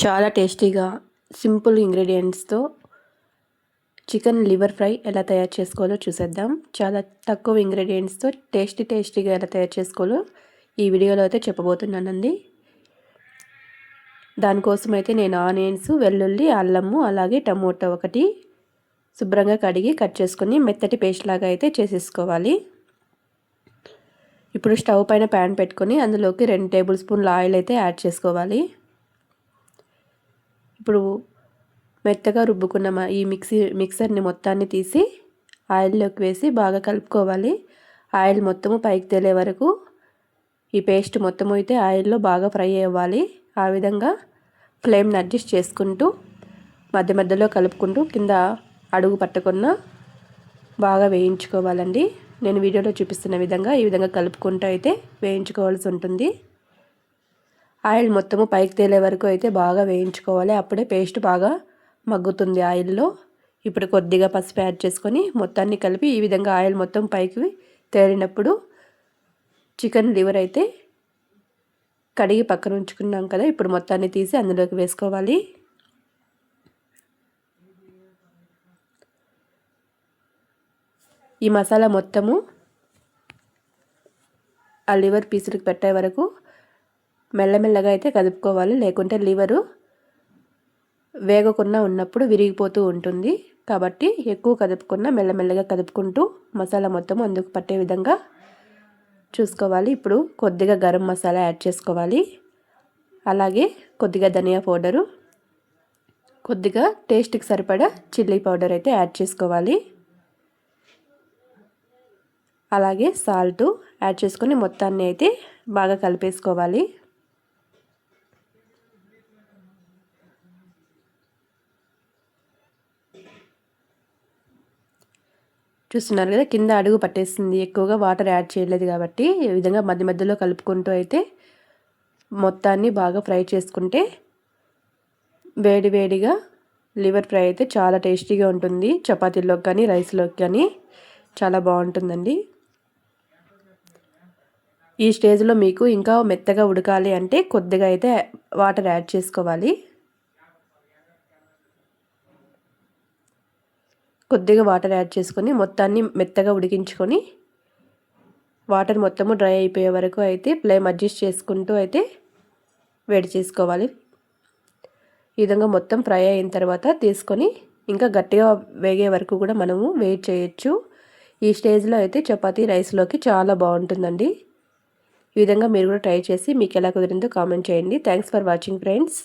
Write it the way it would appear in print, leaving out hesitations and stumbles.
చాలా టేస్టీగా సింపుల్ ఇంగ్రీడియంట్స్తో చికెన్ లివర్ ఫ్రై ఎలా తయారు చేసుకోవాలో చూసేద్దాం. చాలా తక్కువ ఇంగ్రీడియంట్స్తో టేస్టీగా ఎలా తయారు చేసుకోవాలో ఈ వీడియోలో అయితే చెప్పబోతున్నానండి. దానికోసం అయితే నేను ఆనియన్స్, వెల్లుల్లి, అల్లము, అలాగే టమోటా ఒకటి శుభ్రంగా కడిగి కట్ చేసుకొని మెత్తటి పేస్ట్ లాగా అయితే చేసేసుకోవాలి. ఇప్పుడు స్టవ్ పైన ప్యాన్ పెట్టుకొని అందులోకి 2 టేబుల్ స్పూన్ల ఆయిల్ అయితే యాడ్ చేసుకోవాలి. ఇప్పుడు మెత్తగా రుబ్బుకున్న ఈ మిక్సర్ని మొత్తాన్ని తీసి ఆయిల్లోకి వేసి బాగా కలుపుకోవాలి. ఆయిల్ మొత్తము పైకి తేలే వరకు ఈ పేస్ట్ మొత్తం అయితే ఆయిల్లో బాగా ఫ్రై అవ్వాలి. ఆ విధంగా ఫ్లేమ్ని అడ్జస్ట్ చేసుకుంటూ మధ్య మధ్యలో కలుపుకుంటూ కింద అడుగు పట్టకుండా బాగా వేయించుకోవాలండి. నేను వీడియోలో చూపిస్తున్న విధంగా ఈ విధంగా కలుపుకుంటూ అయితే వేయించుకోవాల్సి ఉంటుంది. ఆయిల్ మొత్తము పైకి తేలే వరకు అయితే బాగా వేయించుకోవాలి. అప్పుడే పేస్ట్ బాగా మగ్గుతుంది ఆయిల్లో. ఇప్పుడు కొద్దిగా పసుపు యాడ్ చేసుకొని మొత్తాన్ని కలిపి ఈ విధంగా ఆయిల్ మొత్తం పైకి తేలినప్పుడు చికెన్ లివర్ అయితే కడిగి పక్కన ఉంచుకున్నాం కదా, ఇప్పుడు మొత్తాన్ని తీసి అందులోకి వేసుకోవాలి. ఈ మసాలా మొత్తము ఆ లివర్ పీసులకు పెట్టే వరకు మెల్లమెల్లగా అయితే కదుపుకోవాలి. లేకుంటే లివరు వేగకుండా ఉన్నప్పుడు విరిగిపోతూ ఉంటుంది. కాబట్టి ఎక్కువ కదుపుకున్నా మెల్లమెల్లగా కదుపుకుంటూ మసాలా మొత్తం అందుకు పట్టే విధంగా చూసుకోవాలి. ఇప్పుడు కొద్దిగా గరం మసాలా యాడ్ చేసుకోవాలి. అలాగే కొద్దిగా ధనియా పౌడరు, కొద్దిగా టేస్ట్కి సరిపడా చిల్లీ పౌడర్ అయితే యాడ్ చేసుకోవాలి. అలాగే సాల్ట్ యాడ్ చేసుకొని మొత్తాన్ని అయితే బాగా కలిపేసుకోవాలి. చూస్తున్నారు కదా, కింద అడుగు పట్టేస్తుంది. ఎక్కువగా వాటర్ యాడ్ చేయలేదు కాబట్టి ఈ విధంగా మధ్య మధ్యలో కలుపుకుంటూ అయితే మొత్తాన్ని బాగా ఫ్రై చేసుకుంటే వేడివేడిగా లివర్ ఫ్రై అయితే చాలా టేస్టీగా ఉంటుంది. చపాతీల్లోకి కానీ రైస్లోకి కానీ చాలా బాగుంటుందండి. ఈ స్టేజ్లో మీకు ఇంకా మెత్తగా ఉడకాలి అంటే కొద్దిగా అయితే వాటర్ యాడ్ చేసుకోవాలి. కొద్దిగా వాటర్ యాడ్ చేసుకొని మొత్తాన్ని మెత్తగా ఉడికించుకొని వాటర్ మొత్తము డ్రై అయిపోయే వరకు అయితే ఫ్లేమ్ అడ్జస్ట్ చేసుకుంటూ అయితే వేడి చేసుకోవాలి. ఈ విధంగా మొత్తం ఫ్రై అయిన తర్వాత తీసుకొని ఇంకా గట్టిగా వేగే వరకు కూడా మనము వెయిట్ చేయొచ్చు. ఈ స్టేజ్లో అయితే చపాతీ రైస్లోకి చాలా బాగుంటుందండి. ఈ విధంగా మీరు కూడా ట్రై చేసి మీకు ఎలా కుదిరిందో కామెంట్ చేయండి. Thanks for watching friends.